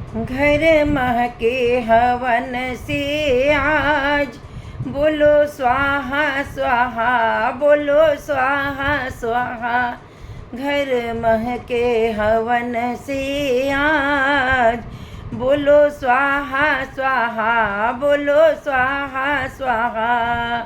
घर महके हवन से आज, बोलो स्वाहा स्वाहा, बोलो स्वाहा स्वाहा। घर महके हवन से आज, बोलो स्वाहा स्वाहा, बोलो स्वाहा स्वाहा।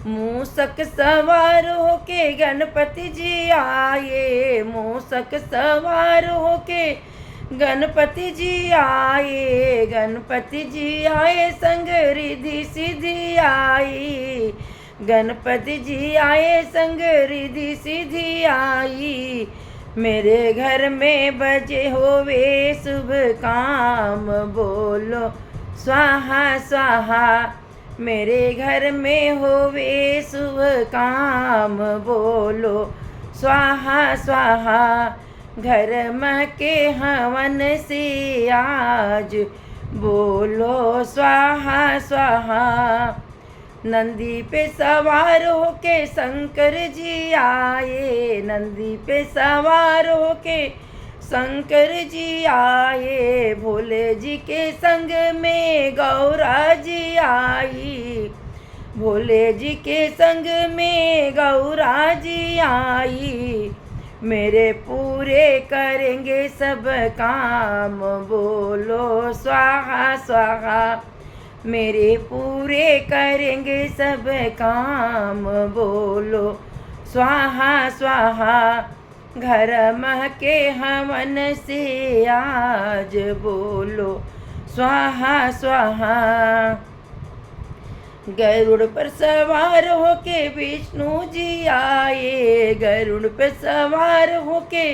मूसक सवार होके गणपति जी आए, मूसक सवार होके गणपति जी आए, गणपति जी आए संग रिद्धि सिद्धि आई, गणपति जी आए संग रिद्धि सिद्धि आई। मेरे घर में बजे होवे शुभ काम, बोलो स्वाहा स्वाहा। मेरे घर में होवे शुभ काम, बोलो स्वाहा स्वाहा। घर महके हवन से आज, बोलो स्वाहा स्वाहा। नंदी पे सवार होके शंकर जी आए, नंदी पे सवार होके शंकर जी आए। भोले जी के संग में गौरा जी आई, भोले जी के संग में गौरा जी आई। मेरे पूरे करेंगे सब काम, बोलो स्वाहा स्वाहा। मेरे पूरे करेंगे सब काम, बोलो स्वाहा स्वाहा। घर महके हवन से आज, बोलो स्वाहा स्वाहा। गरुड़ पर सवार होके विष्णु जी आए, गरुड़ पर सवार होके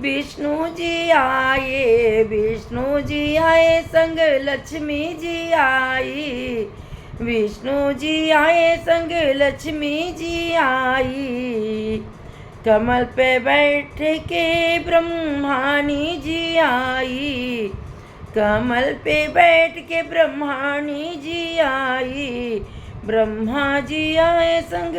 विष्णु जी आए, विष्णु जी आए संग लक्ष्मी जी आई, विष्णु जी आए संग लक्ष्मी जी आई। कमल पे बैठ के ब्रह्माणी जी आई, कमल पे बैठ के ब्रह्माणी जी आई। ब्रह्मा जी आए संग